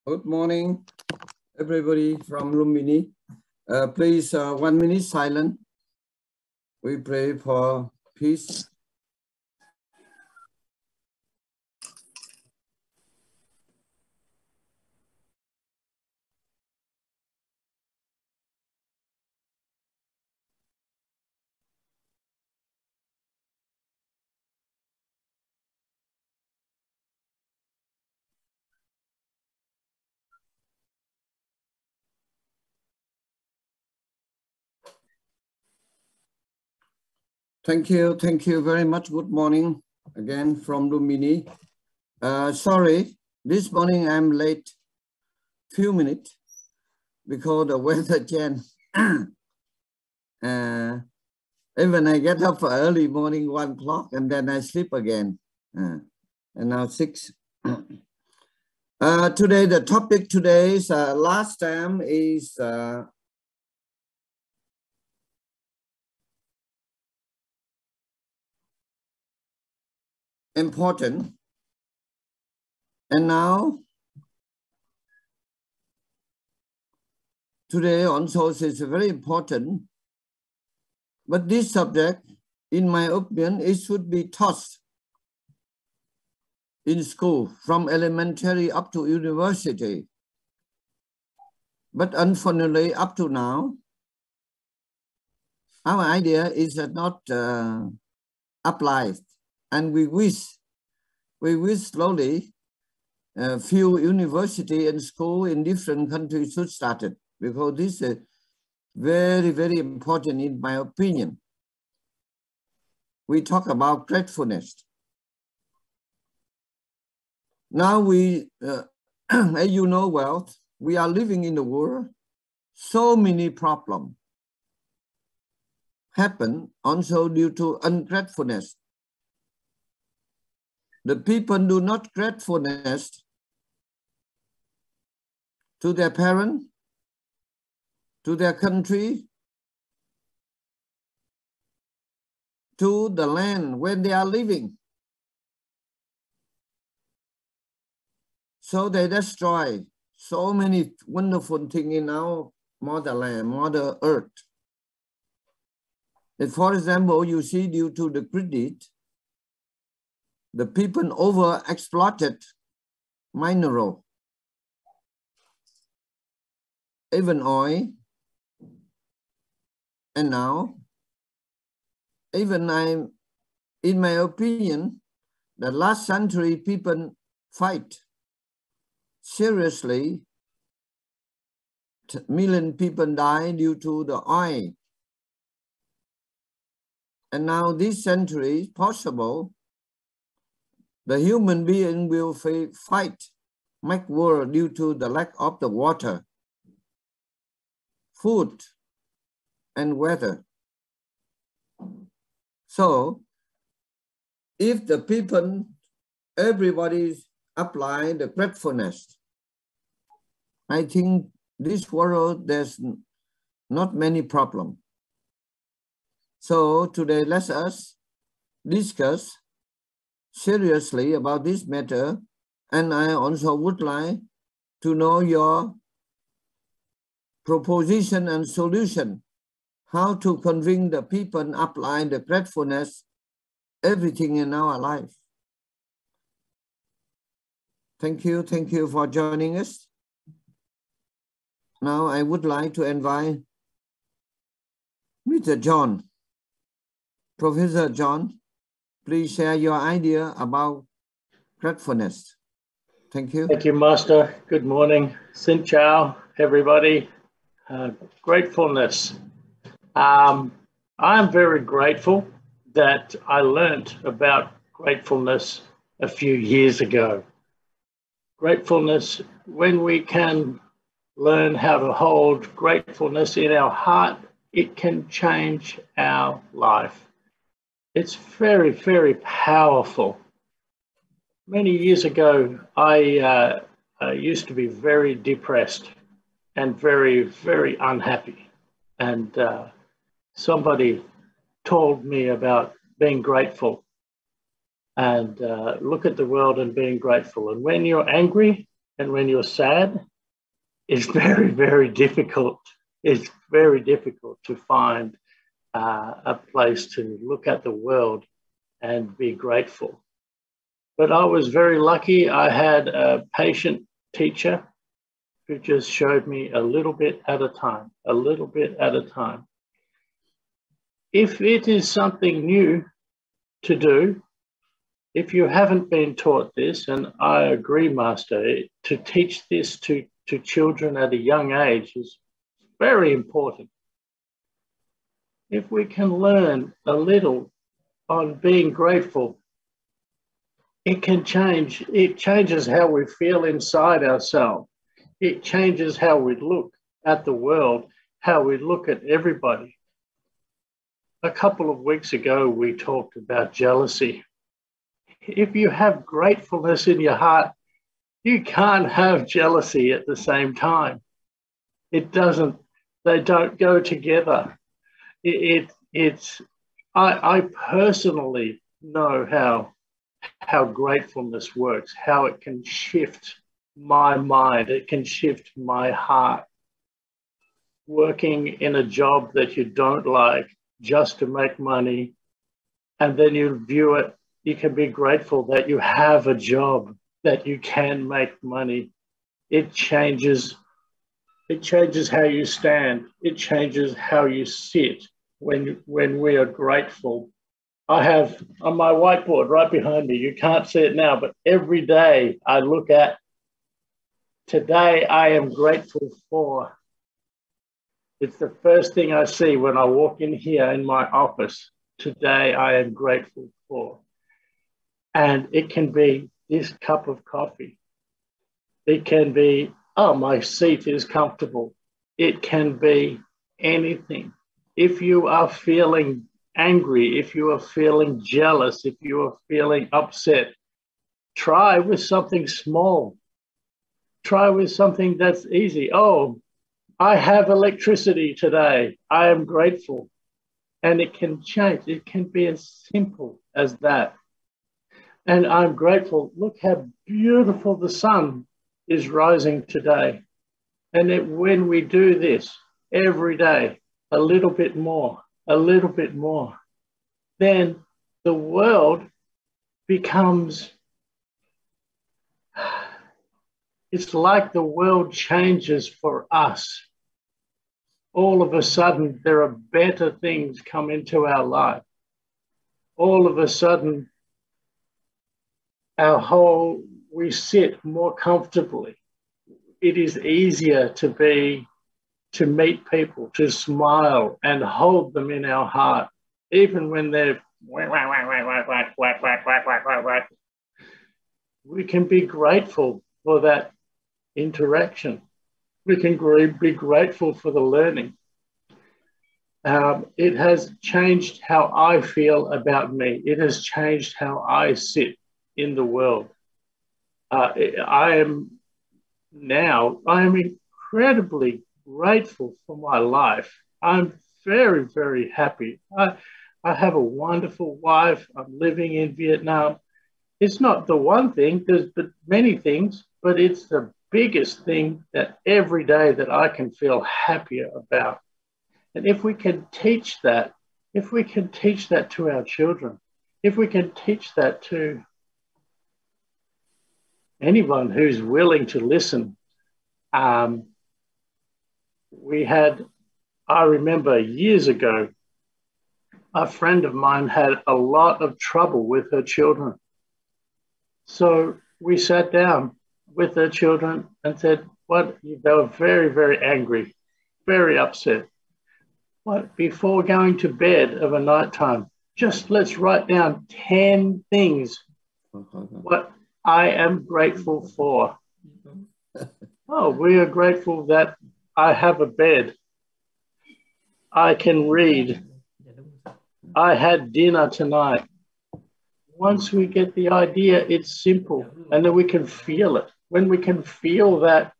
Good morning, everybody from Lumini. Please, 1 minute silent. We pray for peace. Thank you very much. Good morning again from Lumini. Sorry, this morning I'm late few minutes because the weather changed. Even I get up for early morning 1 o'clock and then I sleep again. And now 6. Today, the topic today is last time is important, and now today also is very important, but this subject, in my opinion, it should be taught in school from elementary up to university, but unfortunately up to now our idea is not applied. And we wish slowly few university and school in different countries should start it, because this is very, very important in my opinion. We talk about gratefulness. Now we, as you know well, we are living in the world, so many problems happen also due to ungratefulness. The people do not gratefulness to their parents, to their country, to the land where they are living. So they destroy so many wonderful things in our motherland, Mother Earth. If, for example, you see due to the credit, the people over-exploited mineral, even oil, and now, even in my opinion, the last century people fight seriously. Million people die due to the oil. And now this century, possible, the human being will fight, make war due to the lack of the water, food, and weather. So, if the people, everybody apply the gratefulness, I think this world, there's not many problems. So today, let us discuss seriously about this matter, and I also would like to know your proposition and solution, how to convince the people apply the gratefulness, everything in our life. Thank you for joining us. Now I would like to invite Mr. John, Professor John. Please share your idea about gratefulness. Thank you. Thank you, Master. Good morning. Xin chào, everybody. Gratefulness. I'm very grateful that I learned about gratefulness a few years ago. Gratefulness, when we can learn how to hold gratefulness in our heart, it can change our life. It's very, very powerful. Many years ago, I used to be very depressed and very, very unhappy. And somebody told me about being grateful and look at the world and being grateful. And when you're angry, And when you're sad, it's very, very difficult. It's very difficult to find a place to look at the world and be grateful. But I was very lucky. I had a patient teacher who just showed me a little bit at a time, a little bit at a time. If it is something new to do, if you haven't been taught this, and I agree, Master, to teach this to children at a young age is very important. If we can learn a little on being grateful, it can change. It changes how we feel inside ourselves. It changes how we look at the world, how we look at everybody. A couple of weeks ago, we talked about jealousy. If you have gratefulness in your heart, you can't have jealousy at the same time. It doesn't, they don't go together. I personally know how gratefulness works, how it can shift my mind, it can shift my heart. Working in a job that you don't like just to make money, and then you view it, you can be grateful that you have a job, that you can make money. It changes how you stand. It changes how you sit when we are grateful. I have on my whiteboard right behind me, you can't see it now, but every day I look at, today I am grateful for. It's the first thing I see when I walk in here in my office. Today I am grateful for. And it can be this cup of coffee. It can be, oh, my seat is comfortable. It can be anything. If you are feeling angry, if you are feeling jealous, if you are feeling upset, try with something small. Try with something that's easy. Oh, I have electricity today. I am grateful. And it can change. It can be as simple as that. And I'm grateful. Look how beautiful the sun is rising today. And when we do this every day, a little bit more, then the world becomes, it's like the world changes for us. All of a sudden, there are better things come into our life. All of a sudden, we sit more comfortably. It is easier to meet people, to smile and hold them in our heart, even when they're we can be grateful for that interaction. We can be grateful for the learning. It has changed how I feel about me. It has changed how I sit in the world. I am incredibly grateful for my life. I'm very, very happy. I have a wonderful wife. I'm living in Vietnam. It's not the one thing, there's many things, but it's the biggest thing that every day that I can feel happier about. And if we can teach that, to our children, if we can teach that to anyone who's willing to listen. I remember years ago, a friend of mine had a lot of trouble with her children. So we sat down with her children and said, they were very, very angry, very upset. Before going to bed of a nighttime, just let's write down 10 things what I am grateful for. Oh, we are grateful that I have a bed. I can read. I had dinner tonight. Once we get the idea, it's simple, and then we can feel it. When we can feel that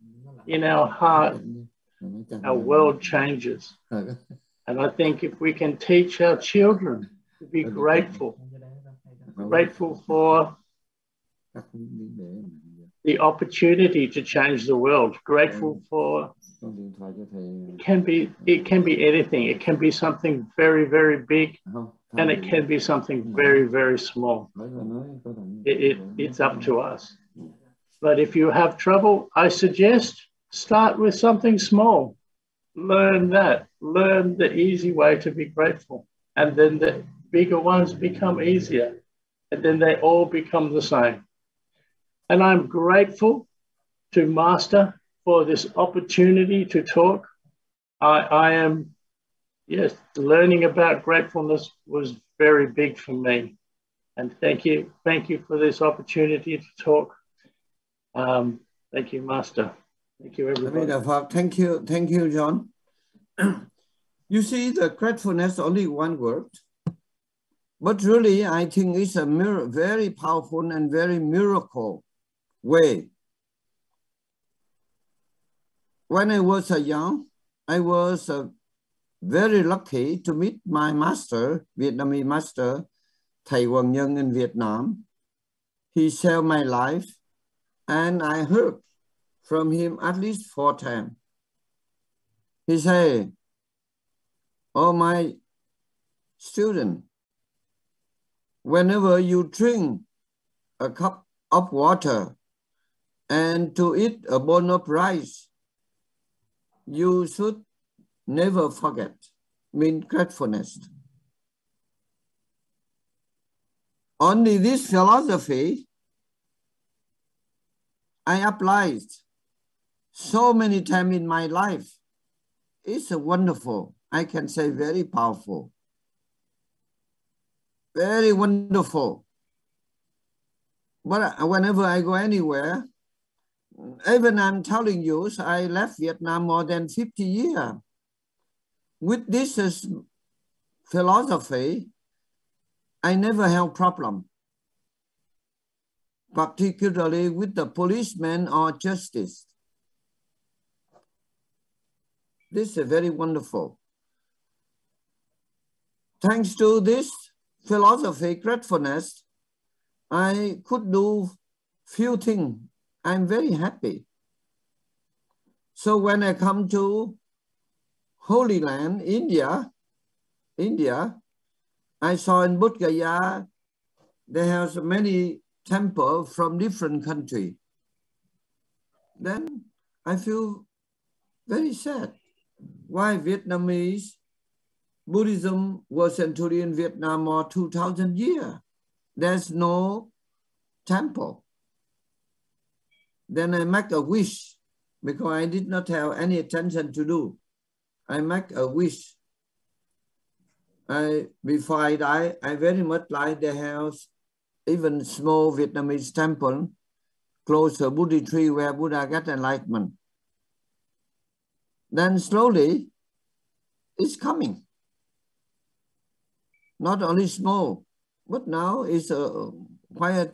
in our heart, our world changes. And I think if we can teach our children to be grateful for the opportunity to change the world. Grateful for it can be anything. It can be something very, very big, and it can be something very, very small. It's up to us. But if you have trouble, I suggest start with something small. Learn that. Learn the easy way to be grateful. And then the bigger ones become easier. And then they all become the same. And I'm grateful to Master for this opportunity to talk. I am, yes, learning about gratefulness was very big for me. And thank you for this opportunity to talk. Thank you, Master. Thank you, everybody. Thank you, John. You see, the gratefulness only one word, but really, I think it's a very powerful and very miracle way. When I was young, I was very lucky to meet my master, Vietnamese master, Thầy Huyền Diệu in Vietnam. He saved my life, and I heard from him at least 4 times. He said, "Oh, my student, whenever you drink a cup of water and to eat a bowl of rice, you should never forget, mean gratefulness." Only this philosophy I applied so many times in my life. It's wonderful. I can say very powerful. Very wonderful. But whenever I go anywhere, even I'm telling you, I left Vietnam more than 50 years. With this philosophy, I never have problem, particularly with the policeman or justice. This is very wonderful. Thanks to this philosophy, gratefulness, I could do few things. I'm very happy. So when I come to Holy Land, India, I saw in Bodh Gaya, they have many temples from different countries. Then I feel very sad. Why Vietnamese Buddhism was entered in Vietnam for 2,000 years. There's no temple. Then I make a wish because I did not have any attention to do. I make a wish. Before I die, I very much like they have even small Vietnamese temple close to a Buddha tree where Buddha got enlightenment. Then slowly, it's coming. Not only small, but now it's a quite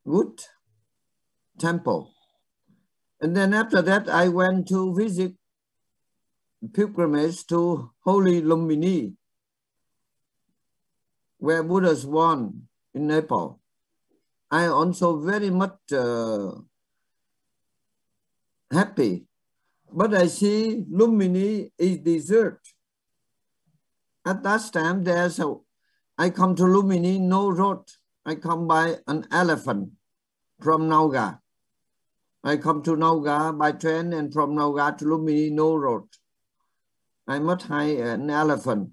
good temple. And then after that, I went to visit pilgrimage to Holy Lumbini, where Buddha was born in Nepal. I also very much happy. But I see Lumbini is desert. At that time, I come to Lumbini, no road. I come by an elephant from Nauga. I come to Nauga by train, and from Nauga to Lumbini, no road. I must hire an elephant.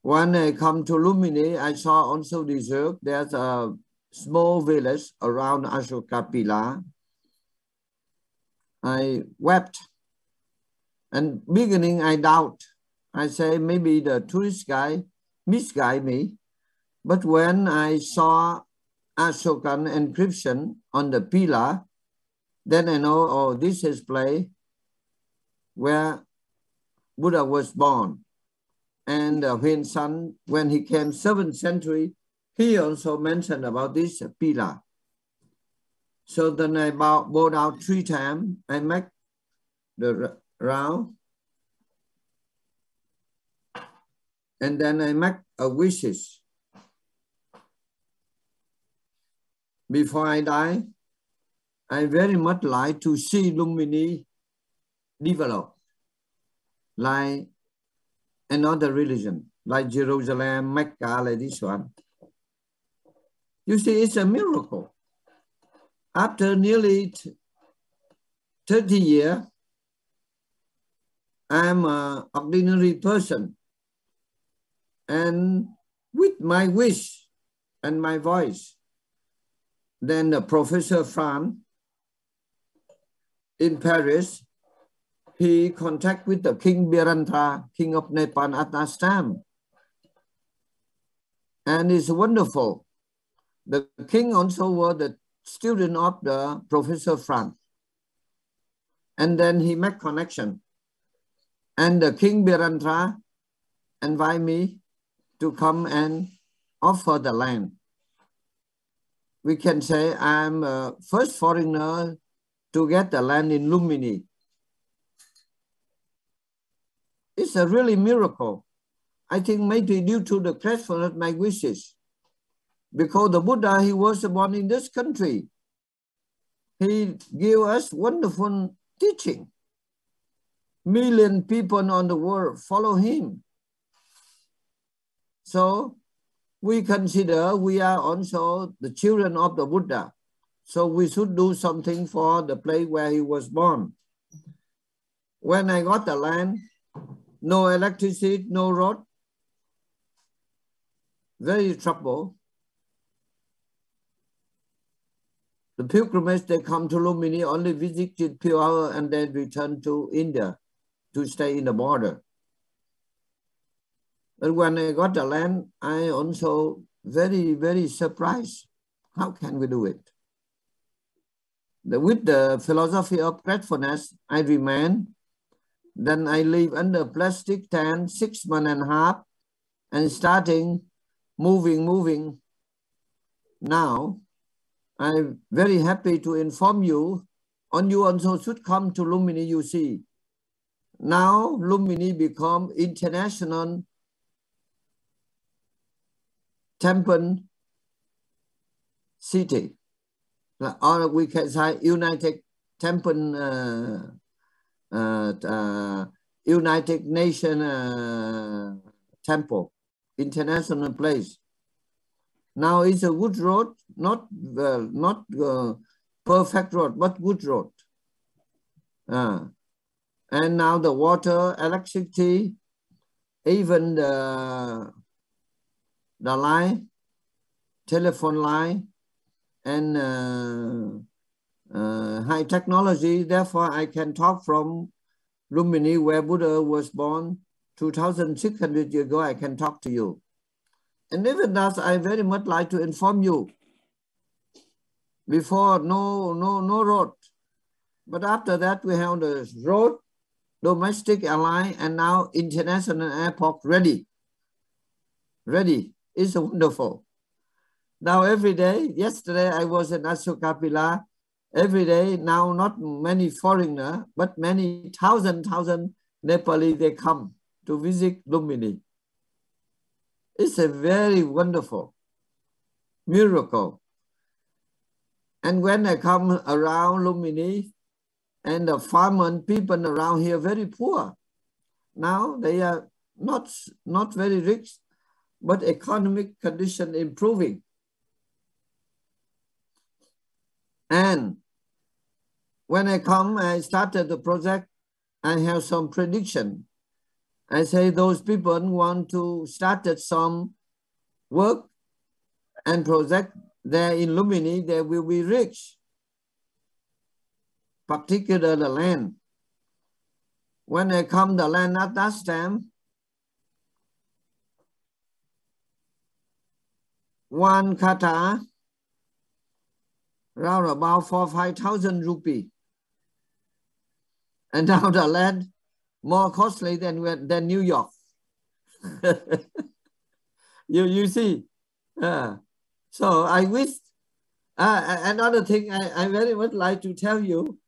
When I come to Lumbini, I saw also desert. There's a small village around Ashoka Pillar. I wept. And beginning, I doubt. I say maybe the tourist guy misguided me. But when I saw Ashokan inscription on the pillar, then I know, oh, this is place where Buddha was born. And Huyen son, when he came 7th century, he also mentioned about this pillar. So then I bow down 3 times. I make the round. And then I make a wishes. before I die, I very much like to see Lumini develop like another religion, like Jerusalem, Mecca, like this one. You see, it's a miracle. After nearly 30 years, I'm an ordinary person. And with my wish and my voice, then the Professor Franz in Paris, he contact with the King Biranta, King of Nepal at that time. And it's wonderful. The king also was the student of the Professor Franz. And then he made connection. And the King Biranta invited me to come and offer the land. We can say I'm the first foreigner to get the land in Lumini. It's a really miracle. I think maybe due to the gratefulness of my wishes. Because the Buddha, he was born in this country. He gave us wonderful teaching. Million people on the world follow him. So we consider we are also the children of the Buddha. So we should do something for the place where he was born. When I got the land, no electricity, no road, very trouble. The pilgrims, they come to Lumini, only visited few hours and then return to India to stay in the border. But when I got the land, I also very, very surprised. How can we do it? With the philosophy of gratefulness, I remain. Then I live under plastic tent 6 months and a half and starting moving. Now, I'm very happy to inform you, and you also should come to Lumini, you see. Now, Lumini become international temple city. Or we can say United Temple, United Nation Temple, international place. Now it's a good road, not perfect road, but good road. And now the water, electricity, even the line, telephone line, and high technology. Therefore, I can talk from Lumini, where Buddha was born 2,600 years ago. I can talk to you. And even that, I very much like to inform you. Before, no road. But after that, we have the road, domestic airline, and now international airport ready. Ready. It's wonderful. Now every day, yesterday I was in Asukapila. Every day, now not many foreigners, but many thousand Nepali, they come to visit Lumini. It's a very wonderful miracle. And when I come around Lumini, and the farmer people around here very poor. Now they are not very rich, but economic condition improving. And when I come, I started the project, I have some prediction. I say those people want to start some work and project there in Lumini, they will be rich, particularly the land. When I come the land at that time, one kata, around about 4,000 to 5,000 rupee. And now the land more costly than New York. you see. So I wish, another thing I very much like to tell you,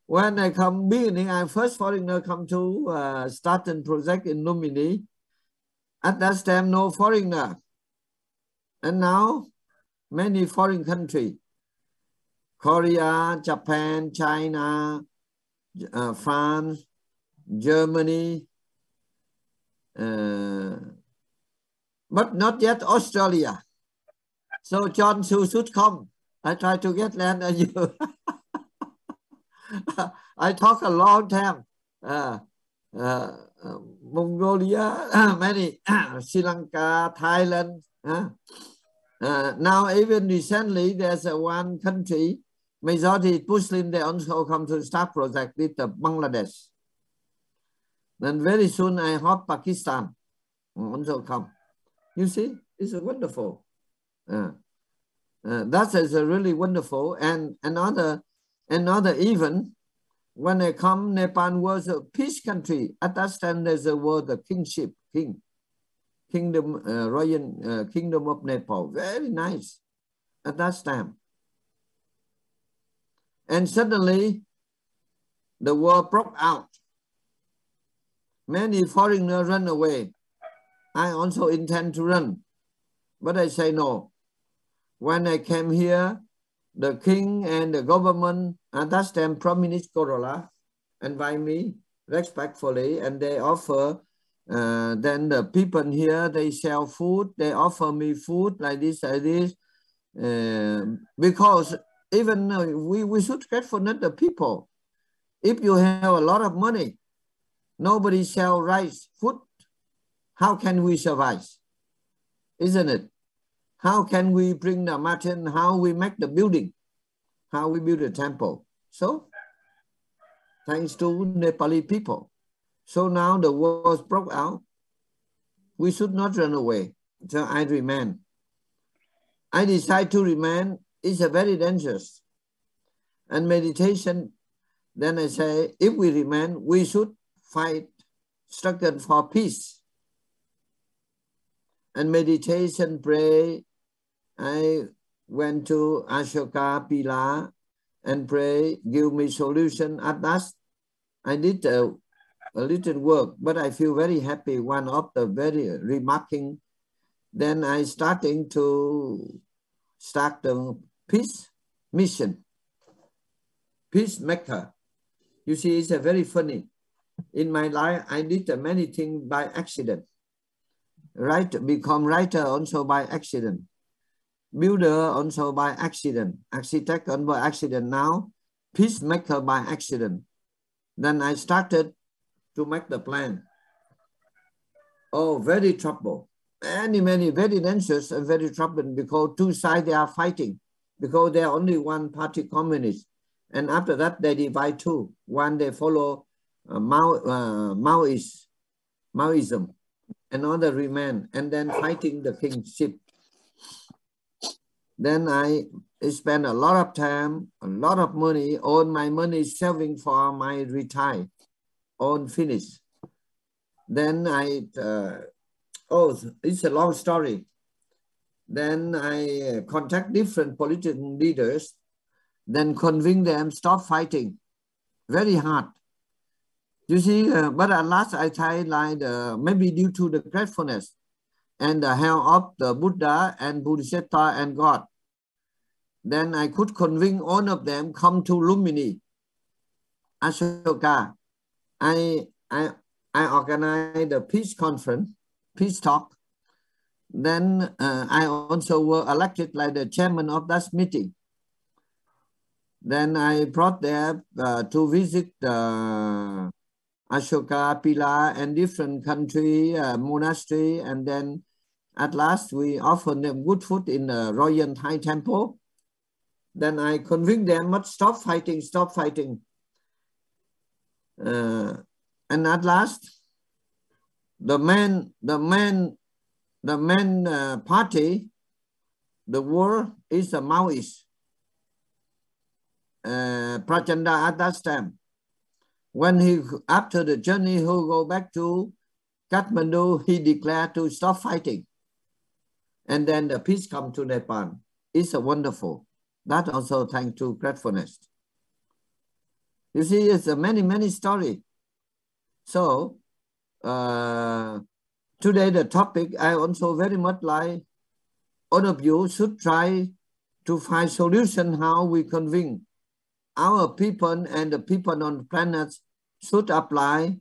when I come beginning, I first foreigner come to start a project in Lumini. At that time, no foreigner. And now, many foreign country. Korea, Japan, China, France, Germany, but not yet Australia. So John should come. I try to get land and you. I talk a long time. Mongolia, many, Sri Lanka, Thailand. Now, even recently, there's one country, majority Muslim, they also come to start project with Bangladesh. Then very soon, I hope Pakistan also come. You see, it's wonderful. That is really wonderful. And another even, when I come, Nepal was a peace country. At that time, there's a word, the kingship, kingdom, royal kingdom of Nepal. Very nice at that time. And suddenly, the war broke out. Many foreigners run away. I also intend to run, but I say no. When I came here, the king and the government, at that time, Prime Minister Korola, invite me respectfully, and they offer, then the people here, they sell food, they offer me food like this, because even we should gratefulness the people. If you have a lot of money, nobody sell rice, food, how can we survive? Isn't it? How can we bring the mountain? How we make the building? How we build a temple? So, thanks to Nepali people. So now the war broke out. We should not run away. So I remain. I decide to remain. It's a very dangerous. And meditation, then I say, if we remain, we should fight, struggle for peace. And meditation, pray. I went to Ashoka Pila and pray, give me solution. At last, I did a little work, but I feel very happy. One of the very remarking. Then I starting to start the peace mission, peacemaker. You see, it's a very funny. In my life, I did many things by accident. Become writer also by accident. Builder also by accident. Architect also by accident. Now, peacemaker by accident. Then I started to make the plan. Oh, very trouble. Many, very dangerous and very troubling because two sides they are fighting because they are only one party communist. And after that, they divide two. One, they follow Maoism. Another remain, and then fighting the kingship. Then I spend a lot of time, a lot of money, all my money saving for my retire, all finished. Then it's a long story. Then I contact different political leaders, then convince them stop fighting. Very hard. You see, but at last I tried like maybe due to the gratefulness and the help of the Buddha and Bodhisattva and God. Then I could convince all of them come to Lumini, Ashoka. I organized a peace conference, peace talk. Then I also were elected like the chairman of that meeting. Then I brought them to visit the Ashoka, Pila, and different country, monastery, and then at last we offered them good food in the Royal Thai temple. Then I convinced them must stop fighting, stop fighting. And at last, the main party, the war is a Maoist. Prachanda at that time. When he, after the journey, he'll go back to Kathmandu, he declared to stop fighting. And then the peace come to Nepal. It's a wonderful. That also thanks to gratefulness. You see, it's a many stories. So, today the topic, I also very much like all of you should try to find solution how we convince our people and the people on the planet should apply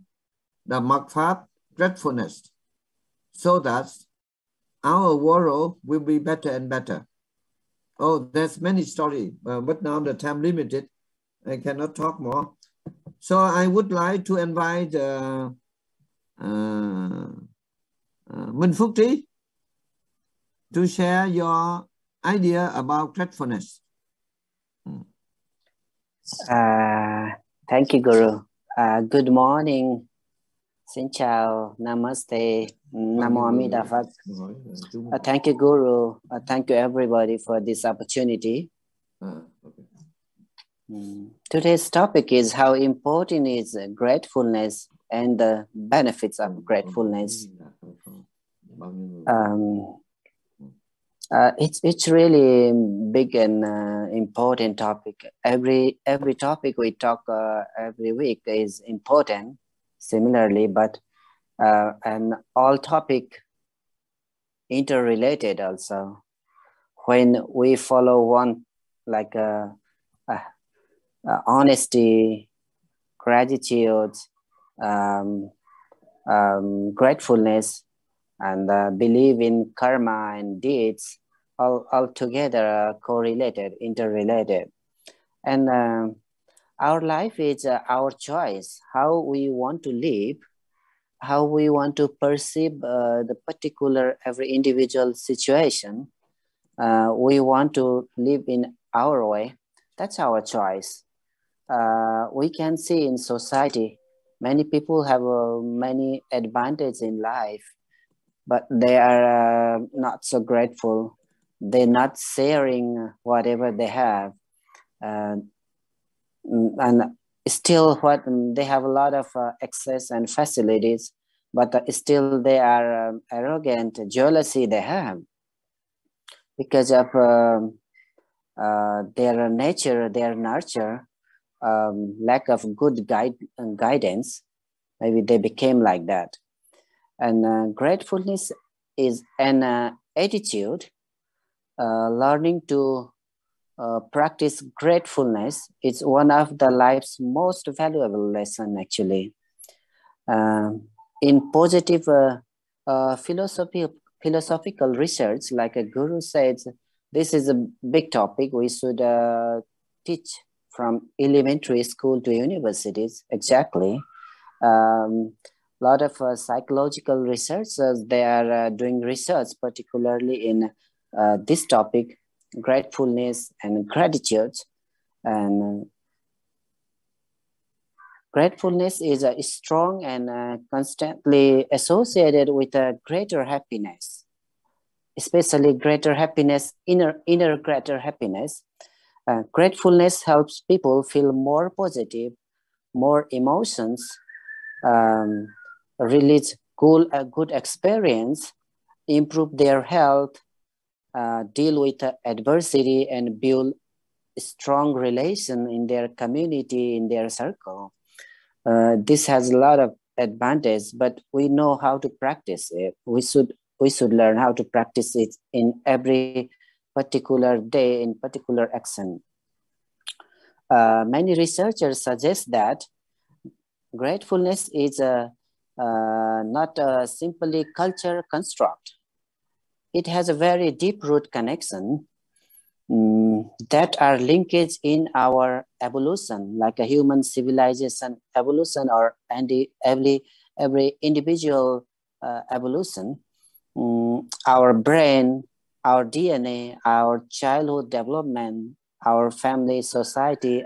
the mật pháp gratefulness so that our world will be better and better. Oh, there's many stories, but now the time limited. I cannot talk more. So I would like to invite Minh Phúc Trí to share your idea about gratefulness. Thank you, Guru. Good morning. Xin chào, Namaste, Namo Amida Phật. Thank you, Guru. Thank you, everybody, for this opportunity. Today's topic is how important is gratefulness and the benefits of gratefulness. It's really big and important topic. Every topic we talk every week is important. Similarly, but and all topic interrelated also. When we follow one like honesty, gratitude, gratefulness, and believe in karma and deeds, all together correlated, interrelated, and our life is our choice, how we want to live, how we want to perceive the particular every individual situation. We want to live in our way. That's our choice. We can see in society, many people have many advantages in life, but they are not so grateful. They're not sharing whatever they have. And still what they have a lot of access and facilities, but still they are arrogant, jealousy they have because of their nature, their nurture, lack of good guidance. Maybe they became like that. And gratefulness is an attitude, learning to practice gratefulness is one of the life's most valuable lesson, actually. In positive philosophical research, like a guru says, this is a big topic. We should teach from elementary school to universities, exactly. Lot of psychological researchers, they are doing research, particularly in this topic, gratefulness and gratitude. And gratefulness is strong and constantly associated with a greater happiness, especially greater happiness, inner greater happiness. Gratefulness helps people feel more positive, more emotions, release good experience, improve their health, deal with adversity, and build a strong relation in their community, in their circle. This has a lot of advantage, but we know how to practice it. We should learn how to practice it in every particular day, in particular action. Many researchers suggest that gratefulness is not a simply culture construct. It has a very deep root connection that are linkage in our evolution, like a human civilization evolution or every individual evolution. Our brain, our DNA, our childhood development, our family, society,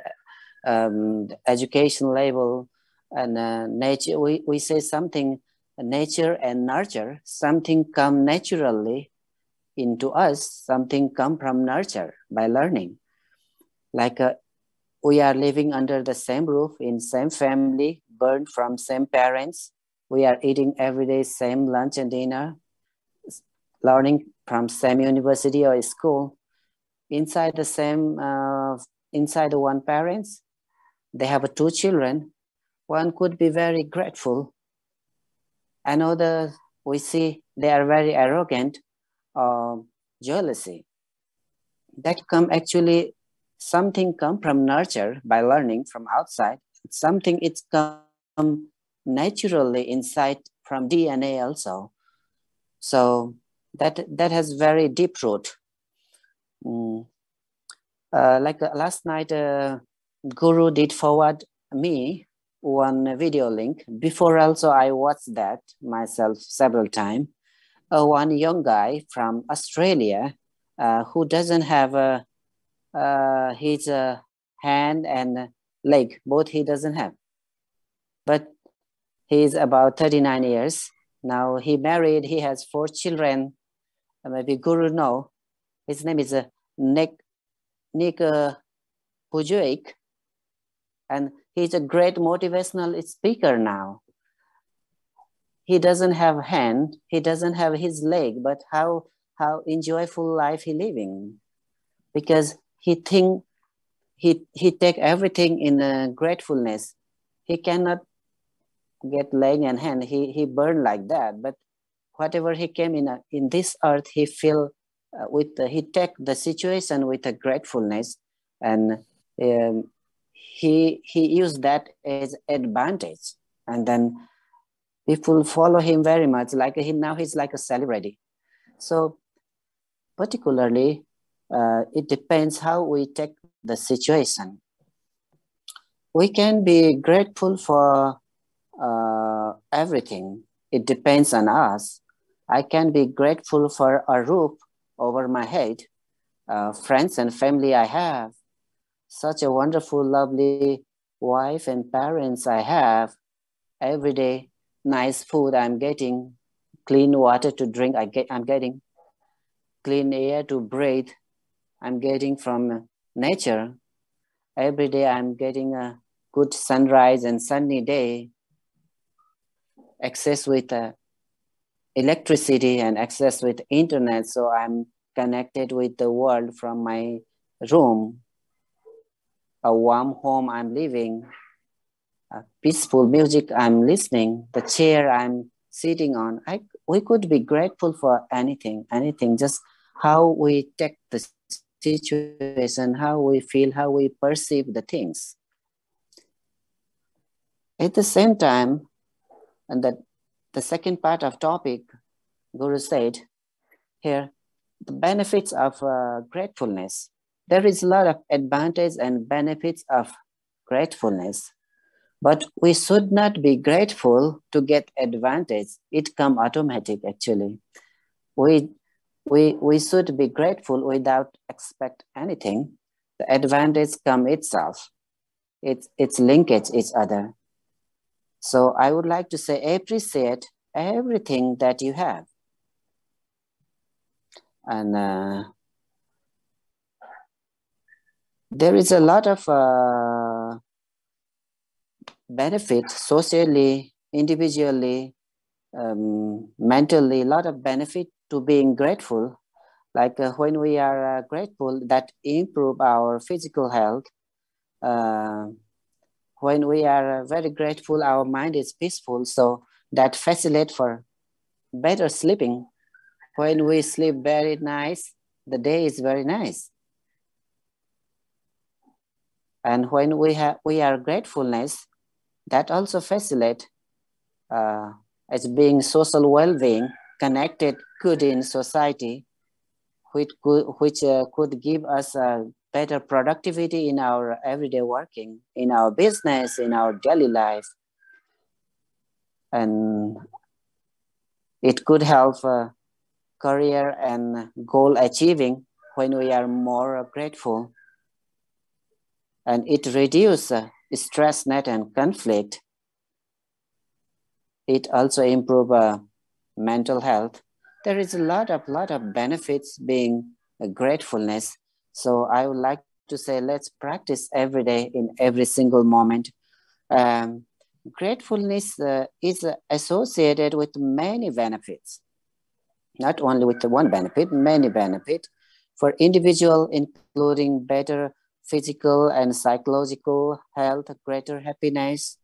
education level, and nature. We say something, nature and nurture, something come naturally into us, something come from nurture by learning. Like we are living under the same roof, in same family, born from same parents. We are eating every day same lunch and dinner, learning from same university or school. Inside the same, inside the one parents, they have two children. One could be very grateful. Another, we see they are very arrogant, jealousy. that come actually, something come from nurture by learning from outside. Something it's come naturally inside from DNA also. So that has very deep root. Like last night, Guru did forward me one video link. Before also I watched that myself several times. One young guy from Australia who doesn't have his hand and leg, both he doesn't have. But he is about 39 years. Now he married, he has 4 children. Maybe Guru know. His name is Nick Pujuik. And he's a great motivational speaker now. He doesn't have hand, he doesn't have his leg, but how enjoyable life he living. Because he think he take everything in gratefulness. He cannot get leg and hand, he burn like that. But whatever he came in this earth, he feel he take the situation with a gratefulness, and he used that as advantage, and then people follow him very much. Like him now, he's like a celebrity. So particularly, it depends how we take the situation. We can be grateful for everything. It depends on us. I can be grateful for a roof over my head, friends and family I have, such a wonderful, lovely wife and parents I have, every day, nice food I'm getting, clean water to drink I'm getting, clean air to breathe I'm getting from nature. Every day I'm getting a good sunrise and sunny day, access with electricity and access with internet, so I'm connected with the world from my room, a warm home I'm living, peaceful music I'm listening, the chair I'm sitting on. We could be grateful for anything, just how we take the situation, how we feel, how we perceive the things. At the same time, and that the second part of topic, Guru said here, the benefits of gratefulness. There is a lot of advantage and benefits of gratefulness, but we should not be grateful to get advantage. It come automatic actually. We should be grateful without expect anything. The advantage come itself. It's linkage each other. So I would like to say, appreciate everything that you have. And there is a lot of benefit socially, individually, mentally, a lot of benefit to being grateful. Like when we are grateful, that improve our physical health. When we are very grateful, our mind is peaceful, so that facilitates for better sleeping. When we sleep very nice, the day is very nice. And when we are gratefulness, that also facilitates as being social well-being, connected, good in society, which could give us better productivity in our everyday working, in our business, in our daily life. And it could help career and goal achieving when we are more grateful. And it reduces stress net and conflict. It also improves mental health. There is a lot of benefits being gratefulness. So I would like to say, let's practice every day in every single moment. Gratefulness is associated with many benefits, not only with the one benefit, many benefits for individual, including better physical and psychological health, greater happiness,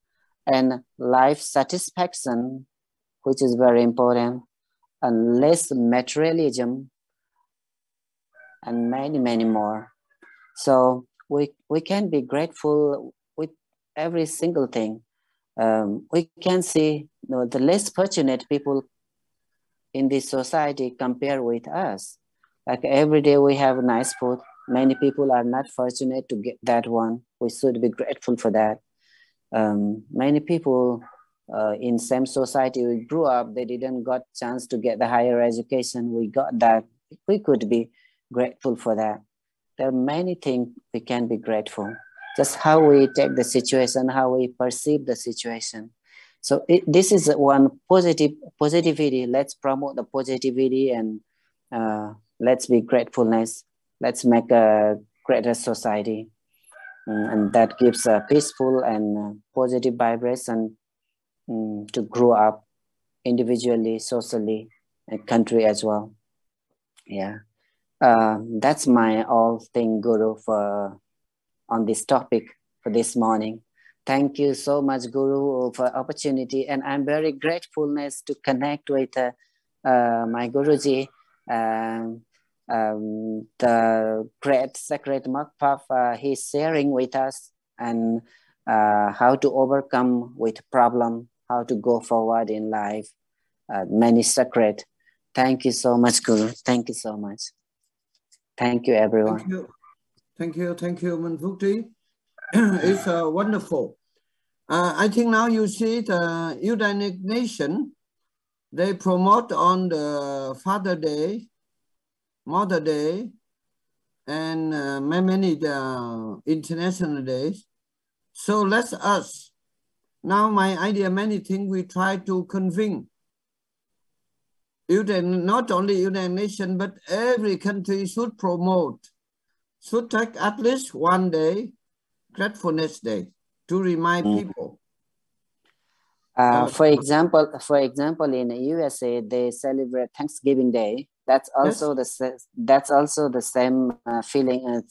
and life satisfaction, which is very important, and less materialism, and many more. So we can be grateful with every single thing. We can see the less fortunate people in this society compare with us. Like every day we have nice food. Many people are not fortunate to get that one. We should be grateful for that. Many people in same society we grew up, they didn't got chance to get the higher education. We got that. We could be grateful for that. There are many things we can be grateful. Just how we take the situation, how we perceive the situation. So this is one positivity. Let's promote the positivity and let's be gratefulness. Let's make a greater society. And that gives a peaceful and positive vibration to grow up individually, socially, and country as well. Yeah. That's my all thing, Guru, on this topic for this morning. Thank you so much, Guru, for opportunity, and I'm very gratefulness to connect with my Guruji, the great sacred Makpaf. He's sharing with us and how to overcome with problem, how to go forward in life. Many sacred. Thank you so much, Guru. Thank you so much. Thank you, everyone. Thank you, Manfukti. It's wonderful. I think now you see the United Nations, they promote on the Father Day, Mother Day, and many international days. So let's us. Now my idea, many things we try to convince. Not only United Nations, but every country should promote, should take at least one day, Gratefulness Day, to remind people. For example, in the USA, they celebrate Thanksgiving Day. That's also the same feeling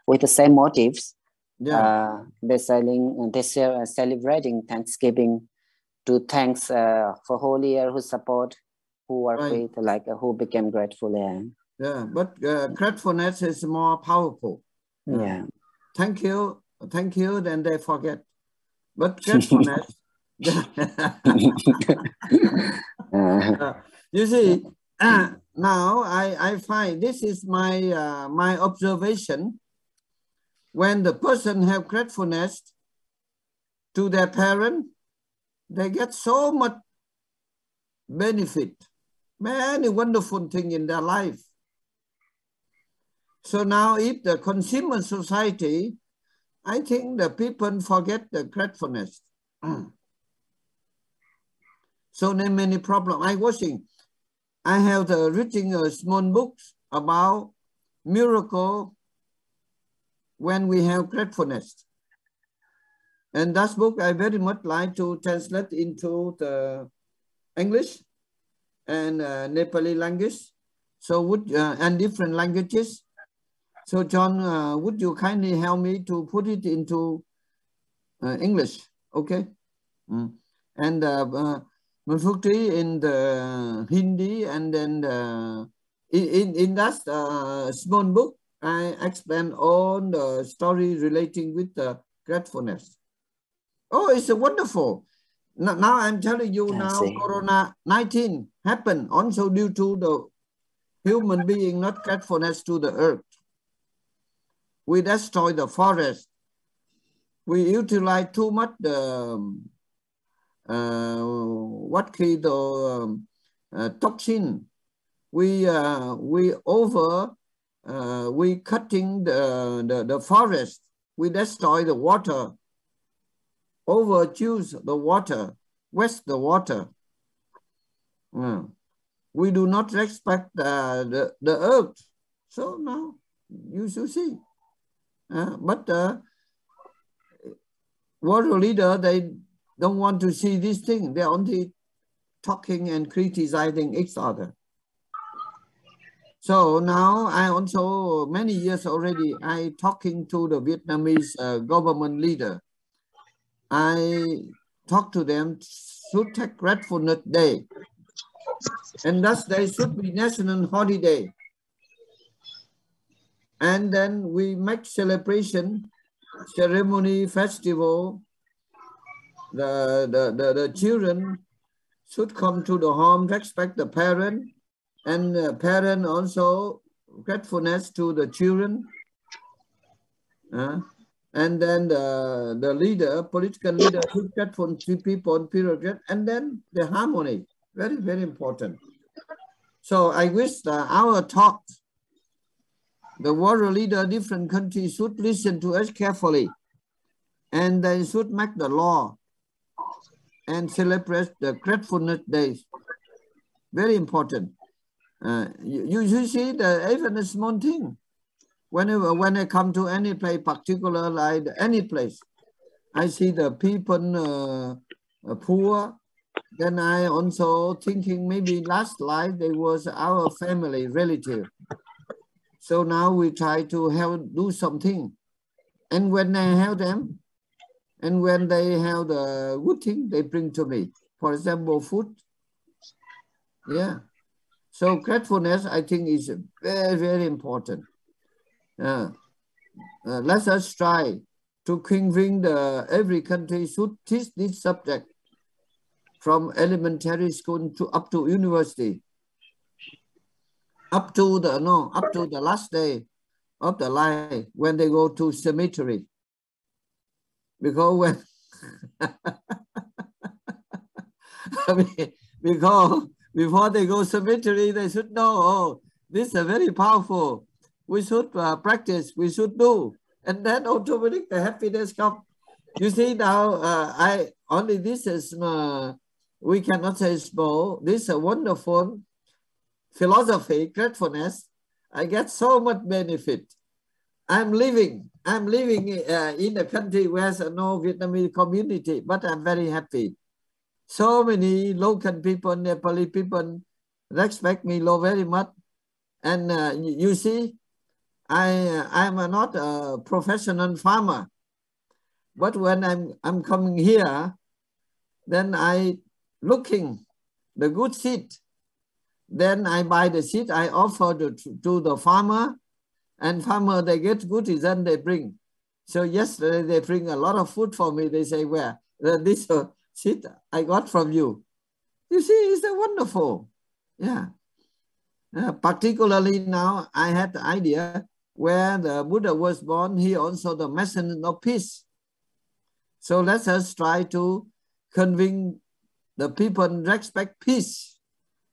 with the same motives. Yeah. They're celebrating Thanksgiving to thanks for whole year who support, who work with, like who became grateful. Yeah, but gratefulness is more powerful. Yeah. Thank you, then they forget. But gratefulness. You see, now I find this is my my observation. When the person have gratefulness to their parent, they get so much benefit, many wonderful things in their life. So now if the consumer society, I think the people forget the gratefulness. So there are many problems. I have written a small book about miracle when we have gratefulness. And that book I very much like to translate into the English and Nepali language. So and different languages. So John, would you kindly help me to put it into English? Okay. And Manfukti in the Hindi, and then in that small book, I explain all the story relating with the gratefulness. Oh, it's wonderful. Now I'm telling you Corona-19 happened also due to the human being not gratefulness to the earth. We destroy the forest. We utilize too much the toxin. We cutting the forest. We destroy the water. Overuse the water. Waste the water. We do not respect the earth. So now you should see. But world leader, they don't want to see this thing. They're only talking and criticizing each other. So now I also, many years already, I talking to the Vietnamese government leader. I talk to them, should take Gratefulness Day. And thus they should be national holiday. And then we make celebration, ceremony, festival. The children should come to the home, respect the parent, and the parent also gratefulness to the children. And then the leader, political leader, should grateful to people, period, and then the harmony, very, very important. So I wish our talk, the world leader, different countries should listen to us carefully, and they should make the law and celebrate the gratefulness days. Very important. You see even a small thing. When I come to any place, particular like any place, I see the people poor. Then I also thinking maybe last life they was our family relative. So now we try to help do something. And when I help them, and when they have the good thing, they bring to me. For example, food. Yeah. So gratefulness, I think, is very, very important. Let us try to convince every country should teach this subject from elementary school to up to university, up to the last day of the life when they go to cemetery. Because when because before they go cemetery, they should know, oh, this is very powerful. We should practice, we should do. And then automatically the happiness comes. You see now, this is, we cannot say small. This is a wonderful philosophy, gratefulness. I get so much benefit. I'm living in a country where there's no Vietnamese community, but I'm very happy. So many local people, Nepali people respect me very much. And you see, I'm not a professional farmer, but when I'm coming here, then I looking the good seed. Then I buy the seed, I offer to the farmer, and farmer, they get good, then they bring. So yesterday they bring a lot of food for me. They say, where? This seed I got from you. You see, it's wonderful. Yeah. Particularly now, I had the idea where the Buddha was born, he also the messenger of peace. So let us try to convince the people respect peace.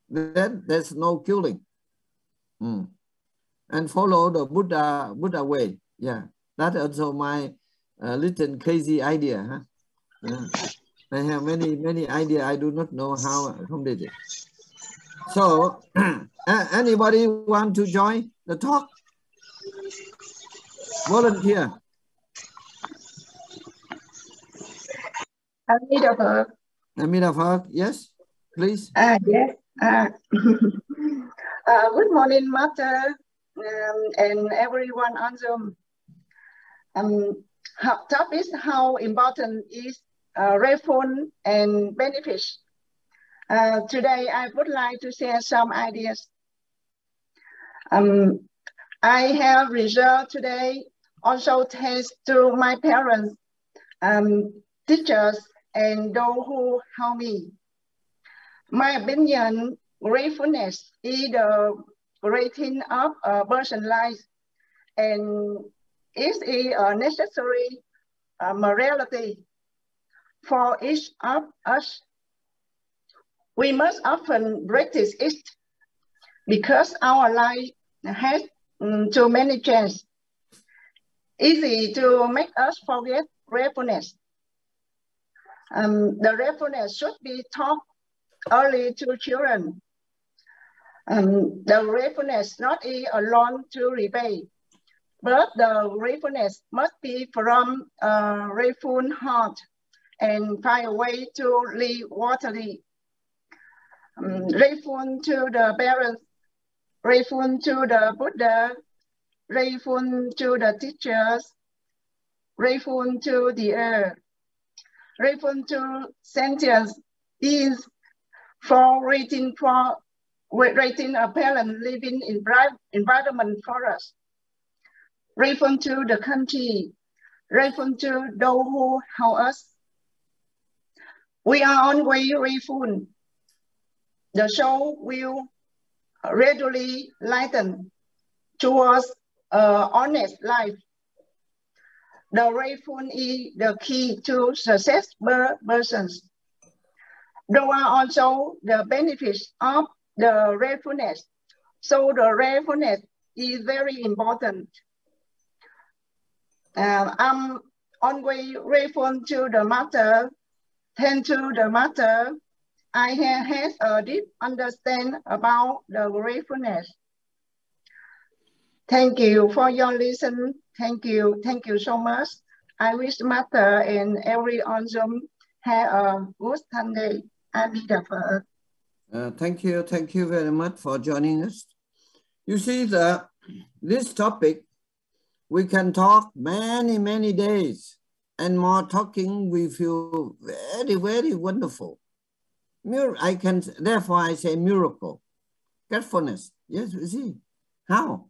Then there's no killing. And follow the Buddha way. Yeah, that's also my little crazy idea. Huh? Yeah. I have many ideas. I do not know how I complete it. So, anybody want to join the talk? Volunteer. Amida Phật, yes, please. Yes. Good morning, Master, and everyone on Zoom. Topic is how important is grateful and benefits. Today, I would like to share some ideas. I have reserved today also thanks to my parents, teachers, and those who help me. My opinion, gratefulness is the greatest of a person's life, and it is a necessary morality for each of us. We must often practice it because our life has too many chances. Easy to make us forget gratefulness. The gratefulness should be taught early to children. The gratefulness not alone to repay, but the gratefulness must be from a grateful heart and find a way to live worthily. Grateful to the parents, grateful to the Buddha, grateful to the teachers, grateful to the earth, grateful to sentient beings for rating a parent living environment for us. grateful to the country, grateful to those who help us. We are always grateful. The soul will readily lighten towards an honest life. The grateful is the key to successful persons. There are also the benefits of the gratefulness. So the gratefulness is very important. I'm always grateful to the Master. Thanks to the Master, I have had a deep understanding about the gratefulness. Thank you for your listen. Thank you so much. I wish Master and every on Zoom have a good Sunday. I'll be the first. Thank you very much for joining us. You see, this topic, we can talk many days, and more talking, we feel very wonderful. Therefore I say miracle, gratefulness. Yes, you see, how?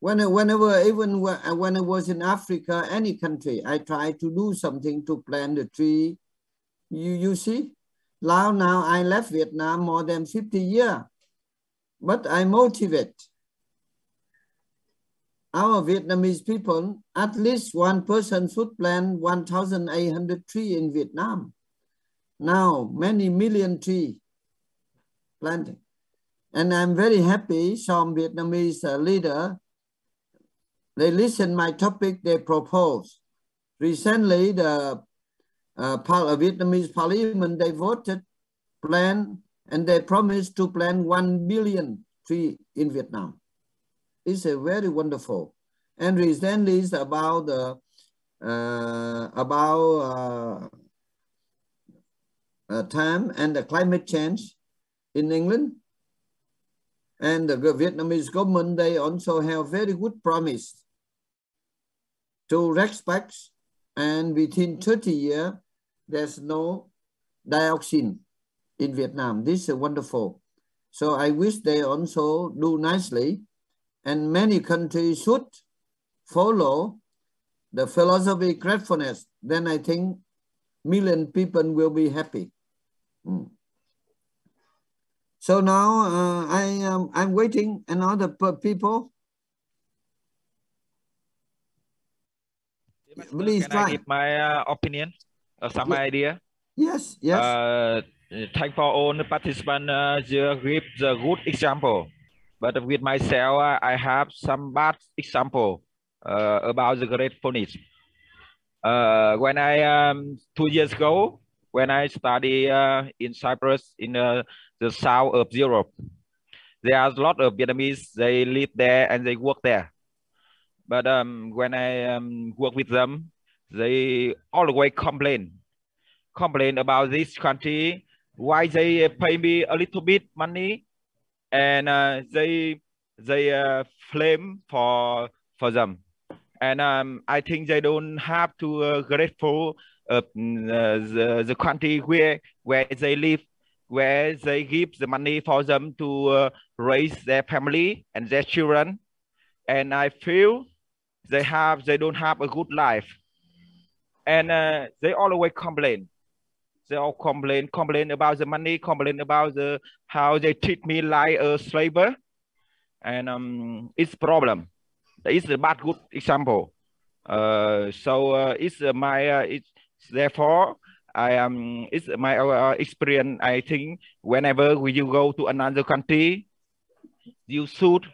Whenever, even when I was in Africa, any country, I try to do something to plant a tree. You see, now I left Vietnam more than 50 years, but I motivate our Vietnamese people, at least one person should plant 1,800 trees in Vietnam. Now, many million trees planted. And I'm very happy some Vietnamese leader, they listen my topic, they propose. Recently, the Vietnamese parliament, they voted, plan, and they promised to plant 1 billion trees in Vietnam. It's a very wonderful. And recently it's about time and the climate change in England. And the Vietnamese government, they also have very good promise to respect, and within 30 years, there's no dioxin in Vietnam. This is wonderful. So I wish they also do nicely. And many countries should follow the philosophy of gratefulness. Then I think million people will be happy. So now I'm waiting another people. Please Can I give my opinion or some idea? Yes. Thank for all the participants. You give the good example. But with myself, I have some bad example about the gratefulness. When I 2 years ago, when I study in Cyprus, in the south of Europe, there are a lot of Vietnamese. They live there and they work there. But when I work with them, they always complain about this country. Why they pay me a little bit money? And they flame for them, and I think they don't have to grateful the country where they live, where they give the money for them to raise their family and their children, and I feel they don't have a good life, and they always complain. They all complain about the money, complain about how they treat me like a slave, and it's a problem. It's a bad good example. It's therefore it's my experience. I think whenever you go to another country, you should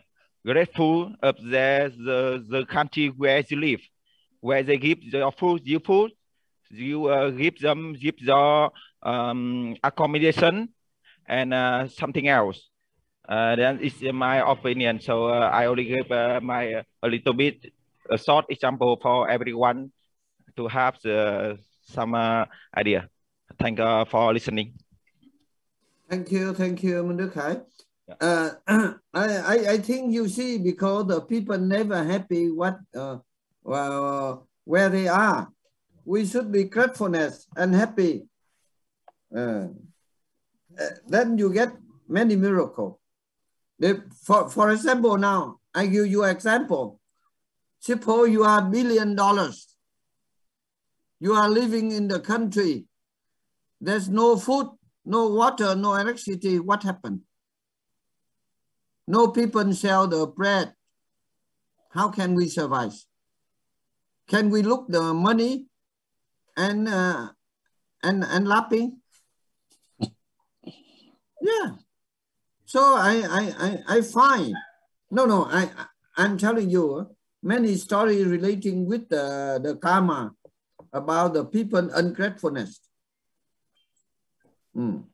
grateful of the country where you live, where they give your food, you give your accommodation and something else. Then it's my opinion. So I only give a little bit a short example for everyone to have some idea. Thank you for listening. Thank you, Đức Khải. I think you see, because the people never happy where they are. We should be gratefulness and happy. Then you get many miracles. For example, now I give you an example. Suppose you are $1 billion. You are living in the country. There's no food, no water, no electricity. What happened? No people sell the bread. How can we survive? Can we look the money and laughing? Yeah. So I find I'm telling you many stories relating with the karma about the people ungratefulness. Even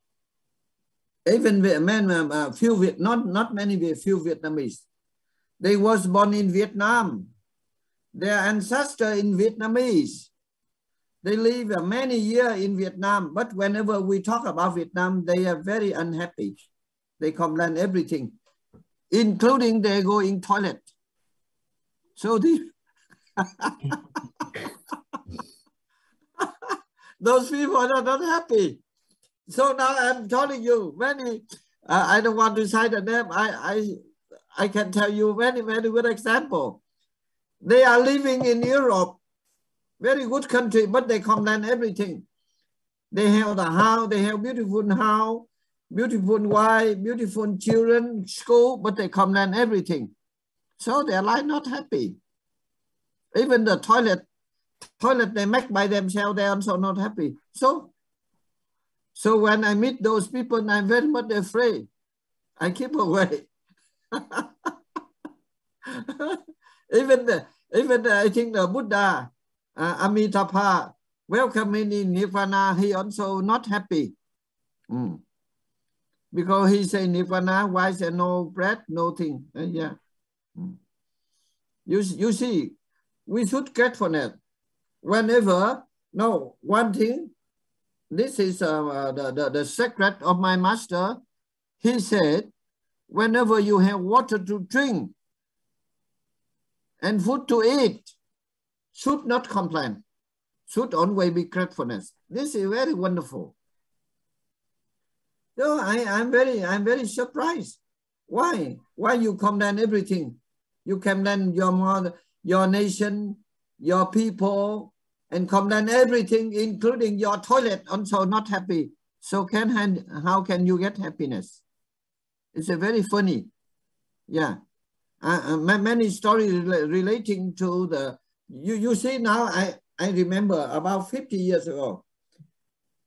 not many, few Vietnamese. They was born in Vietnam. Their ancestor in Vietnamese. They live many years in Vietnam, but whenever we talk about Vietnam, they are very unhappy. They complain everything, including they go in toilet. So those people are not happy. So now I'm telling you many. I don't want to cite the name. I can tell you very good example. They are living in Europe, very good country, but they complain everything. They have the house, they have beautiful house, beautiful wife, beautiful children, school, but they complain everything. So their life not happy. Even the toilet they make by themselves, they are also not happy. So when I meet those people, I'm very much afraid. I keep away. Even I think the Buddha, Amitabha, welcoming in Nirvana, he also not happy. Because he say Nirvana, why is there no bread, no thing? Yeah. You see, we should gratefulness. Whenever, one thing, this is the secret of my master. He said, whenever you have water to drink and food to eat, should not complain. Should always be gratefulness. This is very wonderful. So I'm very surprised. Why you complain everything? You complain your mother, your nation, your people, and complain everything, including your toilet, also not happy. So how can you get happiness? It's a very funny. Yeah. Many stories relating to the, you see now, I remember about 50 years ago,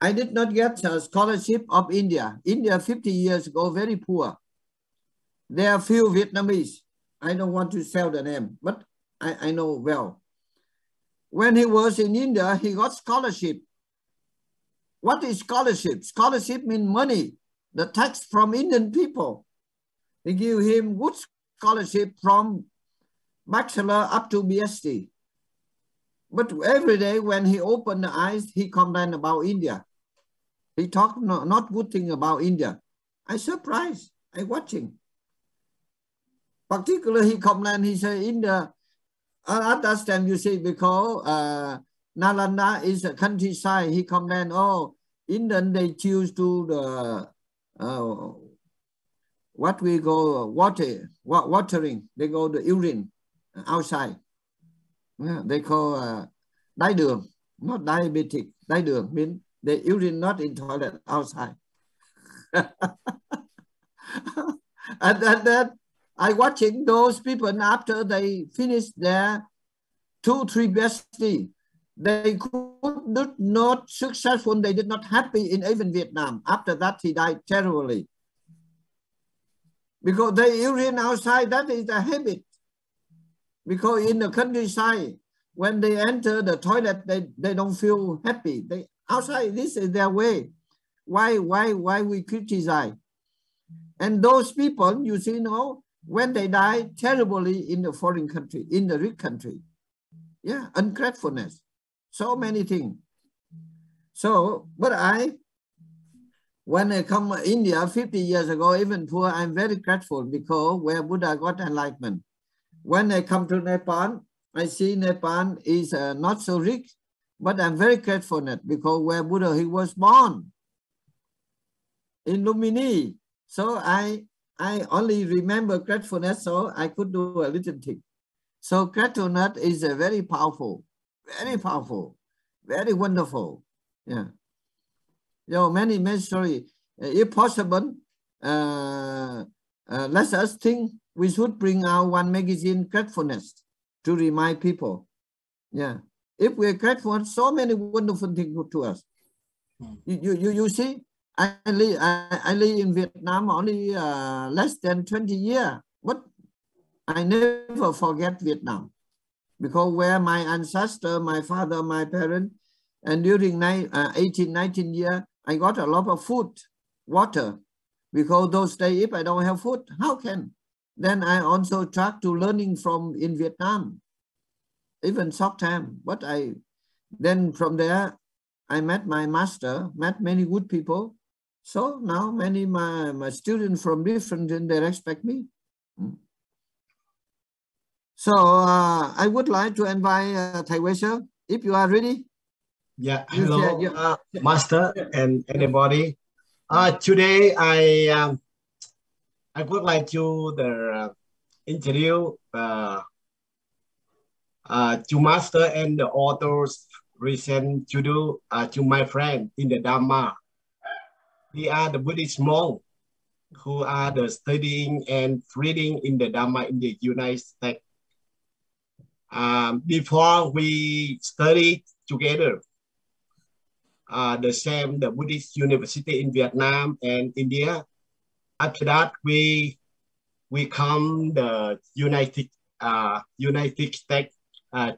I did not get a scholarship of India. India 50 years ago, very poor. There are few Vietnamese. I don't want to sell the name, but I know well. When he was in India, he got scholarship. What is scholarship? Scholarship means money, the tax from Indian people. They give him good scholarship from bachelor up to PhD. But every day when he opened the eyes, he complained about India. He talked not good thing about India. I surprised. I watching. Particularly he complained, he said, India, I understand you see, because Nalanda is a countryside. He complained, oh, Indian, they choose to the, what we go, watering. They go the urine outside. Yeah, they call đái đường, not diabetic. Đái đường means the urine not in toilet, outside. And then I watching those people after they finish their 2-3 PhD. They could not successful. They did not happy in even Vietnam. After that, he died terribly. Because they urine outside, that is a habit. Because in the countryside, when they enter the toilet, they don't feel happy. They outside, this is their way. Why we criticize? And those people, you see, when they die terribly in the foreign country, in the rich country. Yeah, ungratefulness. So many things. So, but when I come to India 50 years ago, even poor, I'm very grateful because where Buddha got enlightenment. When I come to Nepal, I see Nepal is not so rich, but I'm very grateful because where Buddha, he was born in Lumini. So I only remember gratefulness, so I could do a little thing. So gratefulness is a very powerful, very wonderful. Yeah. Many stories. If possible, let us think we should bring out one magazine, Gratefulness, to remind people. Yeah. If we're grateful, so many wonderful things to us. You see, I live in Vietnam only less than 20 years, but I never forget Vietnam, because where my ancestor, my father, my parents, and during 18, 19 years, I got a lot of food, water, because those days, if I don't have food, how can? Then I also try to learning from in Vietnam, even short time. But then from there, I met my master, met many good people. So now many my students from different, they respect me. So I would like to invite Thầy Huyền, if you are ready. Yeah, hello, Master and anybody. Today I would like to introduce to Master and the authors recent to do to my friend in the Dharma. We are the Buddhist monks who are the studying and reading in the Dharma in the United States. Before we studied together, the Buddhist University in Vietnam and India. After that, we come the United States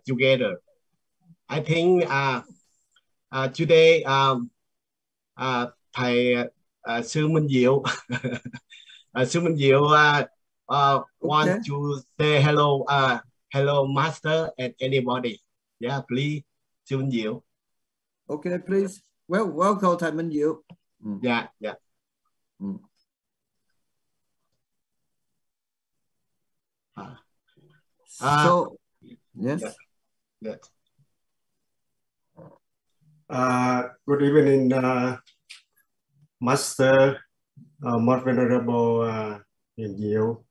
together. I think today Thầy Sư Minh Diệu Sư Minh Diệu want to say hello, hello Master and anybody. Yeah, please, Sư Minh Diệu. Okay, please. Well, welcome, Thầy Minh Diệu. Yeah. So, yes. Yeah. Good evening, Master, most venerable Huyền Diệu.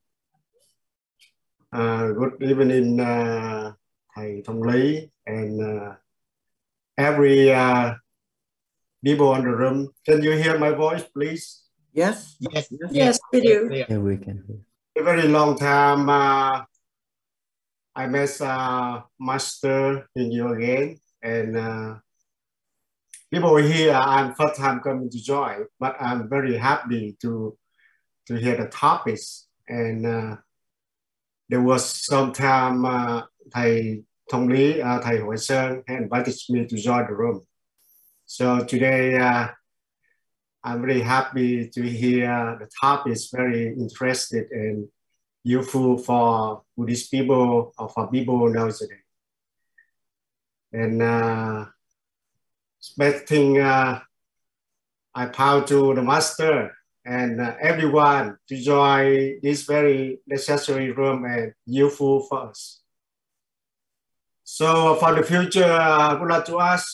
Good evening, Thầy Thông Lý and every people in the room. Can you hear my voice, please? Yes. Yes, we do. Yeah, we can hear. A very long time I met Master Huyền Diệu again, and people here, I'm first time coming to join, but I'm very happy to hear the topics. And there was some time Thầy Thông Lý, Thầy Huyen invited me to join the room. So today I'm very happy to hear the topics, very interested and useful for Buddhist people or for people nowadays. And expecting I proud to the Master and everyone to join this very necessary room and useful for us. So for the future, I would like to ask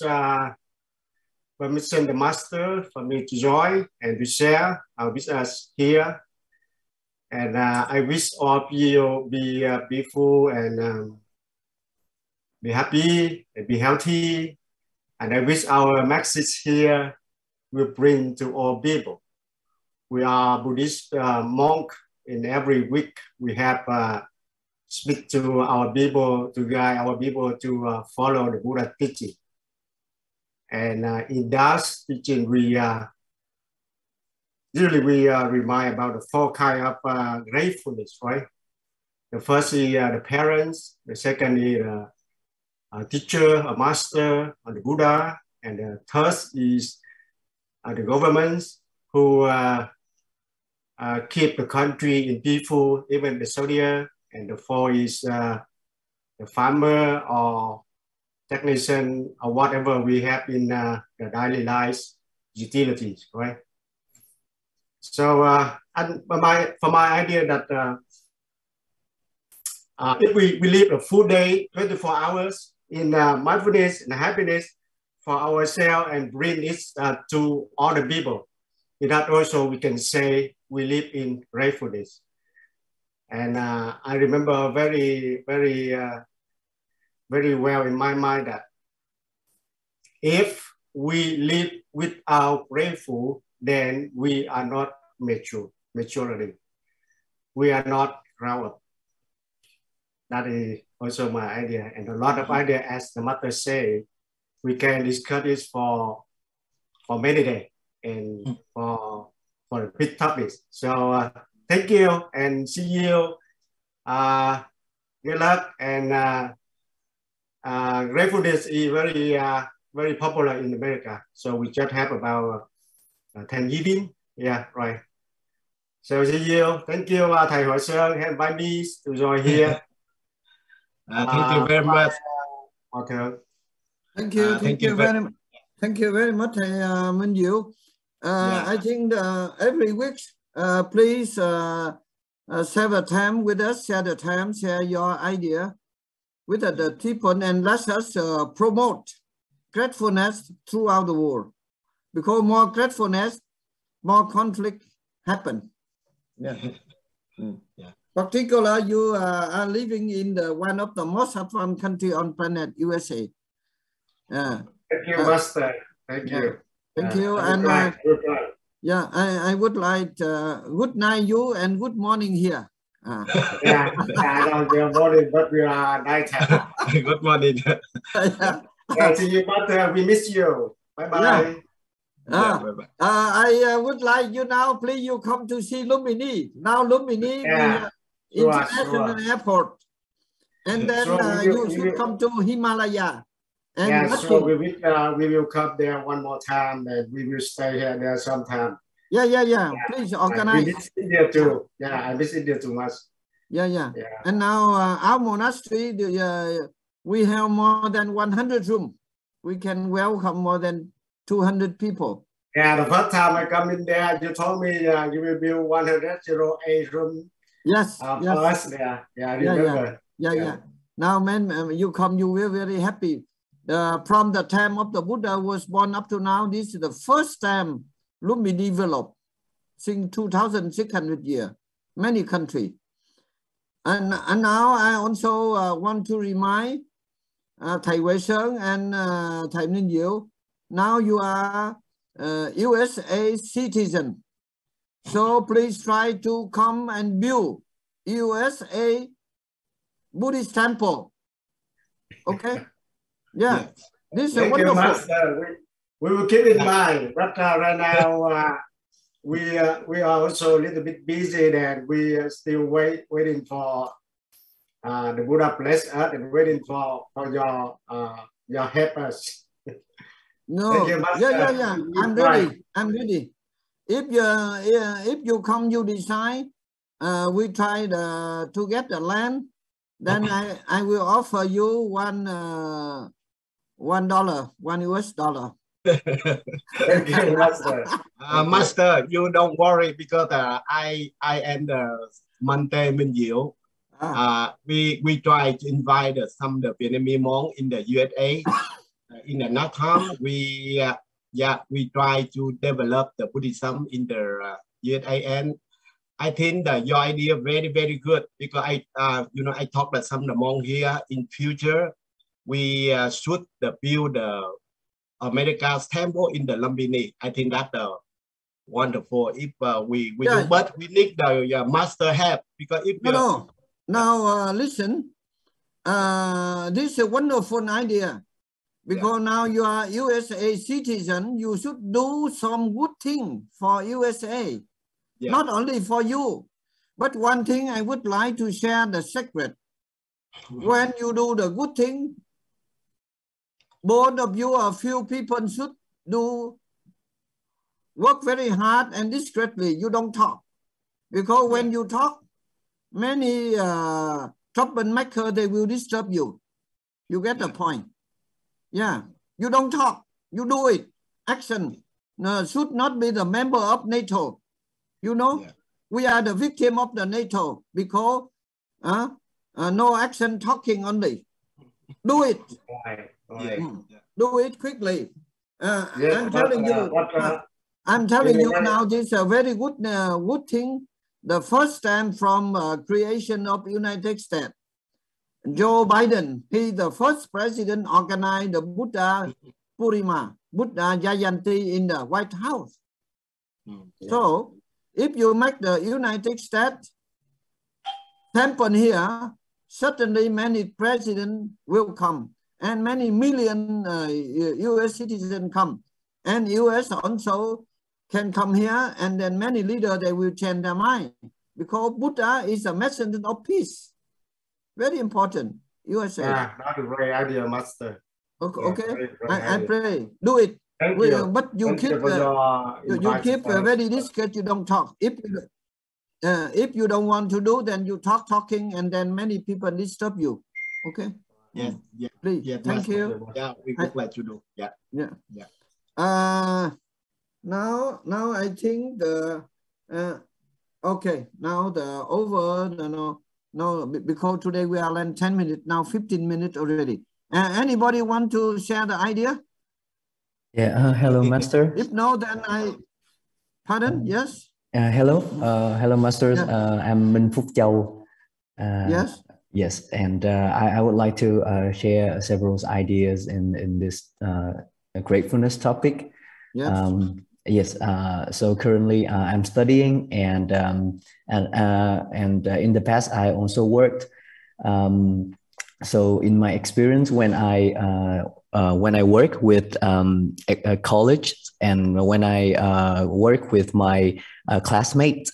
permission the Master for me to join and to share with us here. And I wish all of you be peaceful and be happy and be healthy. And I wish our message here will bring to all people. We are Buddhist monk. In every week we have speak to our people, to guide our people to follow the Buddha teaching. And in that teaching, we usually remind about the four kinds of gratefulness, right? The first is the parents. The second is a teacher, a master, or the Buddha. And the third is the governments who keep the country in peaceful, even the soldier. And the fourth is the farmer or technician or whatever we have in the daily lives, utilities, right? So for my idea that if we live a full day, 24 hours in mindfulness and happiness for ourselves and bring it to other people, in that also we can say we live in gratefulness. And I remember very well in my mind that if we live without grateful, then we are not maturity. We are not grounded. That is also my idea, and a lot of idea, as the mother say, we can discuss this for many days and for the big topics. So thank you and see you. Good luck, and gratefulness is very popular in America. So we just have about Thanksgiving. Yeah, right. So see you. Thank you, Thầy Huyền invite me to join here. Thank you very much. Okay. Thank you. Thank you very much, Thầy Huyền Diệu. I think every week, please share the time with us. Share your idea with the people, and let us promote gratefulness throughout the world. Because more gratefulness, more conflict happen. Yeah. Yeah. Particularly, you are living in one of the most advanced country on planet, USA. Thank you, Master. Thank you. Thank you. And yeah, I would like good night you and good morning here. Yeah, good morning, but we are night time. Good morning. See you, Master. We miss you. Bye bye. Yeah, bye-bye. I would like you now, please, you come to see Lumini. Now Lumini, International Airport. And then you should come to Himalaya. And so we will come there one more time, and we will stay here there sometime. Yeah. Please organize. We miss India too. Yeah, I miss India too much. Yeah. And now our monastery, we have more than 100 rooms. We can welcome more than 200 people. Yeah, the first time I come in there, you told me you will build 108 room. Yes. For us there. Yeah, I remember. Yeah. Now, man, you come, you will very happy. From the time of the Buddha was born up to now, this is the first time Lumini developed since 2,600 years, many countries. And now I also want to remind Thầy Huyền and Thầy Huyền Diệu, now you are USA citizen. So please try to come and build USA Buddhist temple. Okay? Yeah. This is wonderful. We will keep in mind, but right now we are also a little bit busy, and we are still waiting for the Buddha bless us, and waiting for your help us. No, yeah. I'm ready. If you come, you decide. We try to get the land. Then I will offer you $1, $1 US. Thank you, Master. Master, you don't worry, because I and Mante Minh Diệu, we try to invite some the Vietnamese monks in the USA. In the night time, we try to develop the Buddhism in the USA, and I think that your idea very, very good, because I talked to some of the monks here. In future, we should build the America's temple in the Lumbini. I think that's wonderful. If we do, but we need the master help, because if Now listen, this is a wonderful idea, because now you are USA citizen. You should do some good thing for USA. Yeah. Not only for you, but one thing I would like to share the secret. When you do the good thing, both of you or few people should work very hard and discreetly. You don't talk, because when you talk, many troublemakers, they will disturb you. You get the point? Yeah. You don't talk. You do it. Action. No, should not be the member of NATO. You know, we are the victim of the NATO, because no action, talking only. Do it. Do it quickly. I'm telling you. I'm telling you now. This is a very good thing. the first time from creation of United States. Joe Biden, he the first president organized the Buddha Purnima, Buddha Jayanti in the White House. Yeah. So if you make the United States temple here, certainly many presidents will come and many million US citizens come. And US also can come here, and then many leaders, they will change their mind because Buddha is a messenger of peace. Very important. USA. Yeah, that's a great idea, Master. Okay, Yeah, okay. great I idea. pray. Do it. Thank you. But you Thank keep you for your you keep very discreet. You don't talk. If you don't want to do, then you talking, and then many people disturb you. Okay. Yes. Yeah. Please. Yeah, Thank you. Yeah, we would like to do. Yeah. Yeah. Yeah. Now I think the okay. Now the over no because today we are in 10 minutes now, 15 minutes already. Anybody want to share the idea? Yeah. Hello, Master. If no, then pardon. Yes. Hello. Hello, Masters. Yeah. I'm Minh Phúc Châu. Yes. Yes, and I would like to share several ideas in this gratefulness topic. Yes. Yes. So currently I'm studying, and in the past I also worked. So in my experience, when I work with a college, and when I work with my classmates,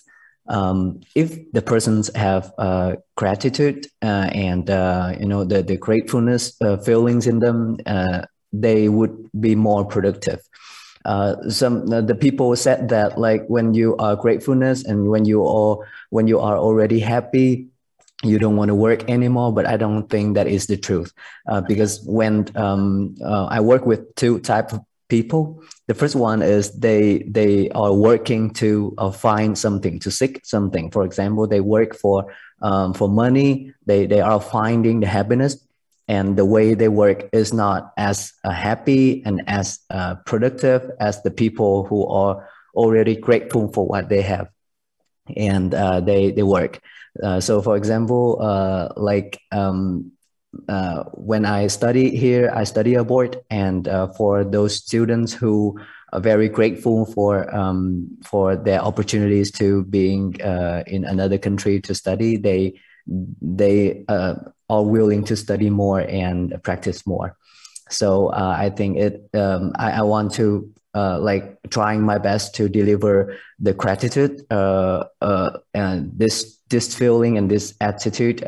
if the persons have gratitude and the gratefulness feelings in them, they would be more productive. The people said that, like, when you are gratefulness and when you are already happy, you don't want to work anymore. But I don't think that is the truth, because when I work with two types of people. The first one is they are working to find something, to seek something. For example, they work for money. They are finding the happiness, and the way they work is not as happy and as productive as the people who are already grateful for what they have, and they work. So, for example, when I study here, I study abroad, and for those students who are very grateful for their opportunities to being in another country to study, they are willing to study more and practice more. So I think I want to trying my best to deliver the gratitude and this feeling and this attitude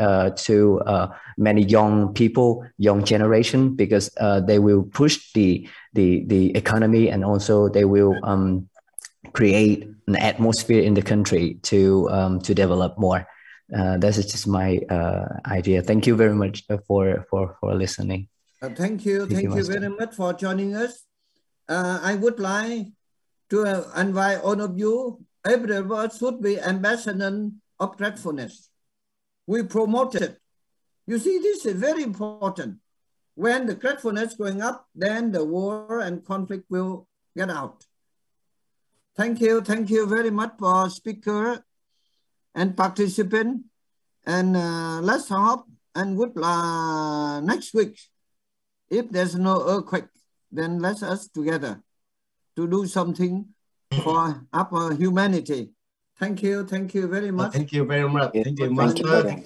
to many young people, young generation, because they will push the economy, and also they will create an atmosphere in the country to develop more. That is just my idea. Thank you very much for listening. Thank you very much for joining us. I would like to invite all of you. Every of us should be ambassador of gratefulness. We promote it. You see, this is very important. When the gratefulness going up, then the war and conflict will get out. Thank you very much for speaker and participant. And let's hope and would next week, if there's no earthquake, then let's us together to do something for our humanity. Thank you very much. Thank you very much. Thank you, Master.